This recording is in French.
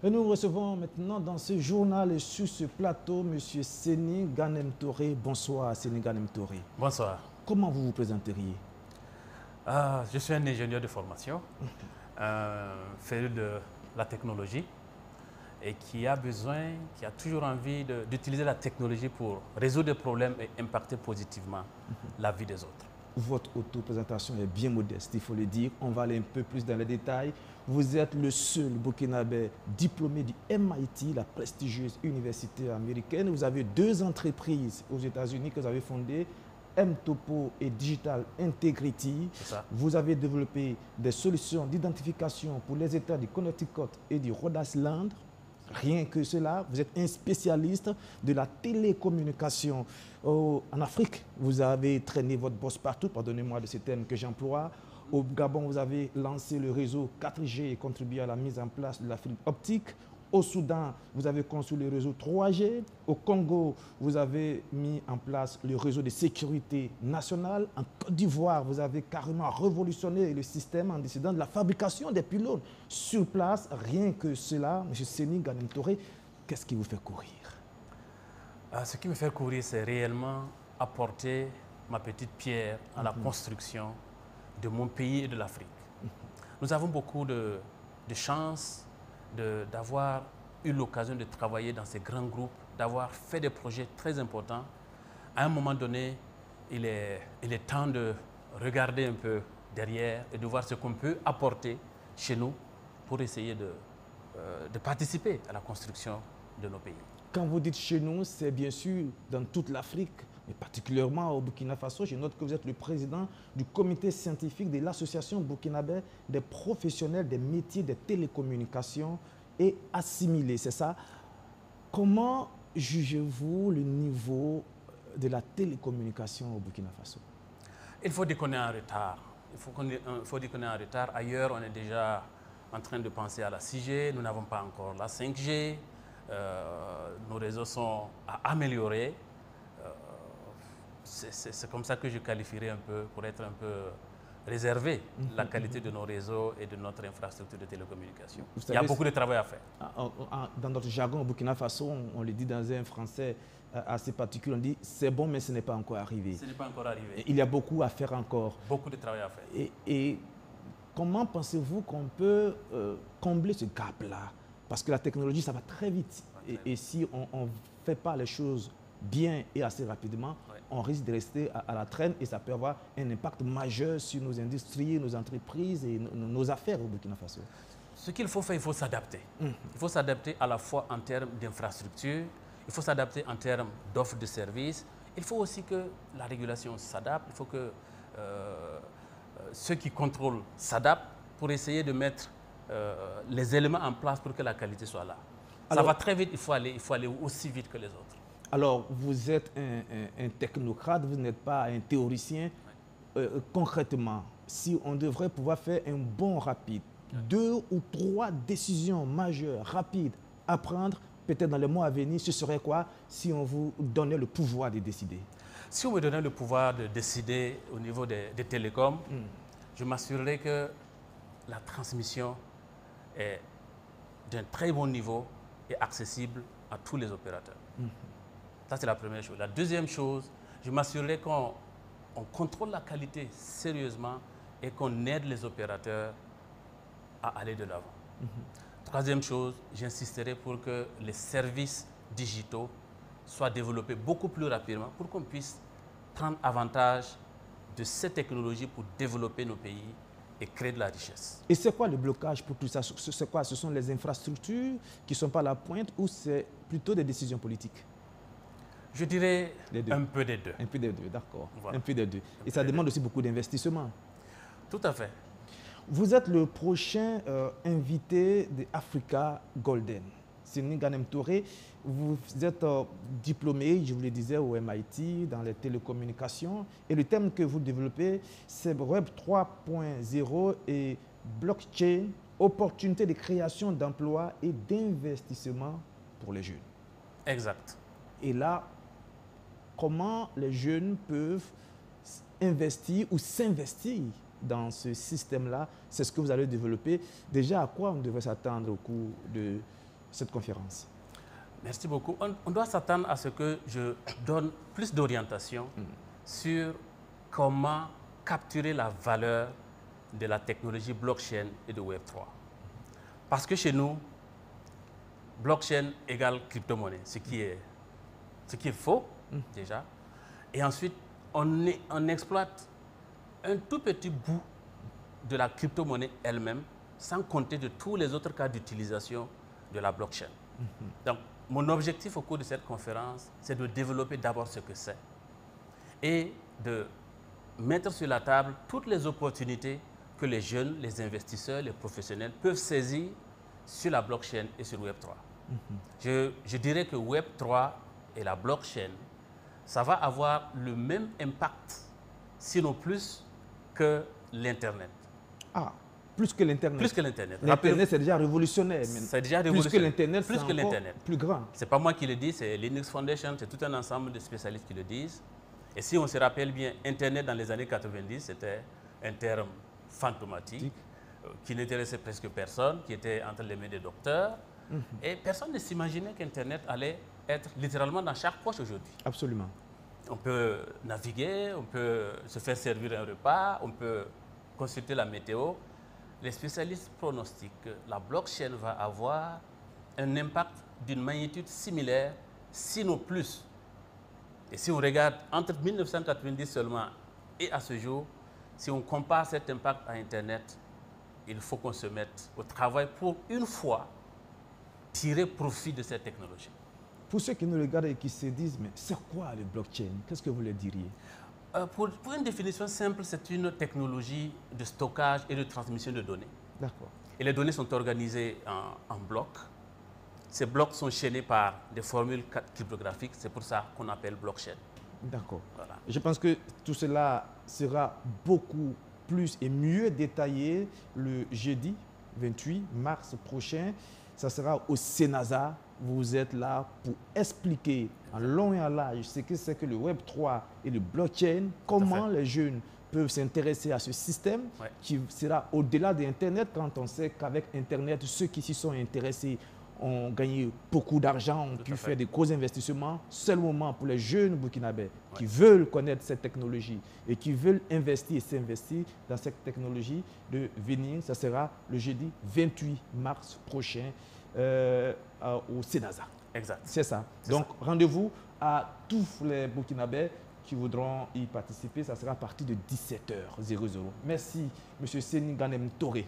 Et nous recevons maintenant dans ce journal et sur ce plateau M. Seny Ganem Touré. Bonsoir Seny Ganem Touré. Bonsoir. Comment vous vous présenteriez? Je suis un ingénieur de formation, féru de la technologie et qui a toujours envie d'utiliser la technologie pour résoudre des problèmes et impacter positivement la vie des autres. Votre auto-présentation est bien modeste, il faut le dire. On va aller un peu plus dans les détails. Vous êtes le seul Burkinabé diplômé du MIT, la prestigieuse université américaine. Vous avez 2 entreprises aux États-Unis que vous avez fondées, M-Topo et Digital Integrity. Vous avez développé des solutions d'identification pour les États du Connecticut et du Rhode Island. Rien que cela, vous êtes un spécialiste de la télécommunication. En Afrique, vous avez traîné votre bosse partout, pardonnez-moi de ces termes que j'emploie. Au Gabon, vous avez lancé le réseau 4G et contribué à la mise en place de la fibre optique. Au Soudan, vous avez construit le réseau 3G. Au Congo, vous avez mis en place le réseau de sécurité nationale. En Côte d'Ivoire, vous avez carrément révolutionné le système en décidant de la fabrication des pylônes sur place. Rien que cela, M. Seny Ganem Touré, qu'est-ce qui vous fait courir? Ce qui me fait courir, c'est réellement apporter ma petite pierre à la construction de mon pays et de l'Afrique. Nous avons beaucoup de chance d'avoir eu l'occasion de travailler dans ces grands groupes, d'avoir fait des projets très importants. À un moment donné, il est temps de regarder un peu derrière et de voir ce qu'on peut apporter chez nous pour essayer de participer à la construction de nos pays. Quand vous dites chez nous, c'est bien sûr dans toute l'Afrique, mais particulièrement au Burkina Faso. Je note que vous êtes le président du comité scientifique de l'association burkinabé des professionnels des métiers des télécommunications et assimilés, c'est ça? Comment jugez-vous le niveau de la télécommunication au Burkina Faso? Il faut dire qu'on est en retard. Il faut dire qu'on est en retard. Ailleurs, on est déjà en train de penser à la 6G. Nous n'avons pas encore la 5G. Nos réseaux sont à améliorer. C'est comme ça que je qualifierais un peu, pour être un peu réservé, la qualité de nos réseaux et de notre infrastructure de télécommunication. Il y a beaucoup de travail à faire. Dans notre jargon au Burkina Faso, on le dit dans un français assez particulier, on dit « c'est bon, mais ce n'est pas encore arrivé ». Ce n'est pas encore arrivé. Il y a beaucoup à faire encore. Beaucoup de travail à faire. Et comment pensez-vous qu'on peut combler ce gap-là? Parce que la technologie, ça va très vite. Et si on ne fait pas les choses bien et assez rapidement, on risque de rester à la traîne et ça peut avoir un impact majeur sur nos industries, nos entreprises et nos affaires au Burkina Faso. Ce qu'il faut faire, il faut s'adapter. Il faut s'adapter à la fois en termes d'infrastructures, il faut s'adapter en termes d'offres de services. Il faut aussi que la régulation s'adapte, il faut que ceux qui contrôlent s'adaptent pour essayer de mettre les éléments en place pour que la qualité soit là. Ça va très vite, il faut aller aussi vite que les autres. Alors, vous êtes un technocrate, vous n'êtes pas un théoricien. Concrètement, si on devrait pouvoir faire un bond rapide, 2 ou 3 décisions majeures, rapides à prendre, peut-être dans les mois à venir, ce serait quoi si on vous donnait le pouvoir de décider? Si on me donnait le pouvoir de décider au niveau des télécoms, je m'assurerais que la transmission est d'un très bon niveau et accessible à tous les opérateurs. Ça, c'est la première chose. La deuxième chose, je m'assurerai qu'on contrôle la qualité sérieusement et qu'on aide les opérateurs à aller de l'avant. Troisième chose, j'insisterai pour que les services digitaux soient développés beaucoup plus rapidement pour qu'on puisse prendre avantage de ces technologies pour développer nos pays et créer de la richesse. Et c'est quoi le blocage pour tout ça? C'est quoi? Ce sont les infrastructures qui ne sont pas à la pointe ou c'est plutôt des décisions politiques? Je dirais un peu des deux. Un peu des deux, d'accord. Voilà. Un peu des deux. Et ça demande aussi beaucoup d'investissement. Tout à fait. Vous êtes le prochain invité de Africa Golden. Seny Ganem Touré, vous êtes diplômé, je vous le disais, au MIT, dans les télécommunications. Et le thème que vous développez, c'est Web 3.0 et blockchain, opportunité de création d'emplois et d'investissement pour les jeunes. Exact. Et là, comment les jeunes peuvent investir ou s'investir dans ce système-là? C'est ce que vous allez développer. Déjà, à quoi on devrait s'attendre au cours de cette conférence? Merci beaucoup. On doit s'attendre à ce que je donne plus d'orientation sur comment capturer la valeur de la technologie blockchain et de Web3. Parce que chez nous, blockchain égale crypto-monnaie, ce qui est faux déjà. Et ensuite, on exploite un tout petit bout de la crypto-monnaie elle-même, sans compter de tous les autres cas d'utilisation de la blockchain. Donc, mon objectif au cours de cette conférence, c'est de développer d'abord ce que c'est et de mettre sur la table toutes les opportunités que les jeunes, les investisseurs, les professionnels peuvent saisir sur la blockchain et sur Web3. Je dirais que Web3 et la blockchain, ça va avoir le même impact, sinon plus, que l'Internet. Ah, plus que l'Internet. Plus que l'Internet. L'Internet, c'est déjà révolutionnaire. C'est déjà révolutionnaire. Plus que l'Internet, c'est encore plus grand. Ce n'est pas moi qui le dis, c'est Linux Foundation, c'est tout un ensemble de spécialistes qui le disent. Et si on se rappelle bien, Internet dans les années 90, c'était un terme fantomatique qui n'intéressait presque personne, qui était entre les mains des docteurs. Et personne ne s'imaginait qu'Internet allait être littéralement dans chaque poche aujourd'hui. Absolument. On peut naviguer, on peut se faire servir un repas, on peut consulter la météo. Les spécialistes pronostiquent que la blockchain va avoir un impact d'une magnitude similaire, sinon plus. Et si on regarde entre 1990 seulement et à ce jour, si on compare cet impact à Internet, il faut qu'on se mette au travail pour une fois tirer profit de cette technologie. Pour ceux qui nous regardent et qui se disent, mais c'est quoi le blockchain? Qu'est-ce que vous leur diriez? Pour une définition simple, c'est une technologie de stockage et de transmission de données. D'accord. Et les données sont organisées en blocs. Ces blocs sont chaînés par des formules cryptographiques, c'est pour ça qu'on appelle blockchain. D'accord. Voilà. Je pense que tout cela sera beaucoup plus et mieux détaillé le jeudi 28 mars prochain. Ça sera au CENASA. Vous êtes là pour expliquer en long et en large ce que c'est que le Web3 et le blockchain, comment les jeunes peuvent s'intéresser à ce système qui sera au-delà d'Internet, quand on sait qu'avec Internet, ceux qui s'y sont intéressés ont gagné beaucoup d'argent, ont pu faire des gros investissements. Seul moment pour les jeunes burkinabés qui veulent connaître cette technologie et qui veulent investir et s'investir dans cette technologie de venir. Ça sera le jeudi 28 mars prochain au CENASA. Exact. C'est ça. Donc, rendez-vous à tous les Burkinabés qui voudront y participer. Ça sera à partir de 17h00. Merci, M. Seni Ganem Touré.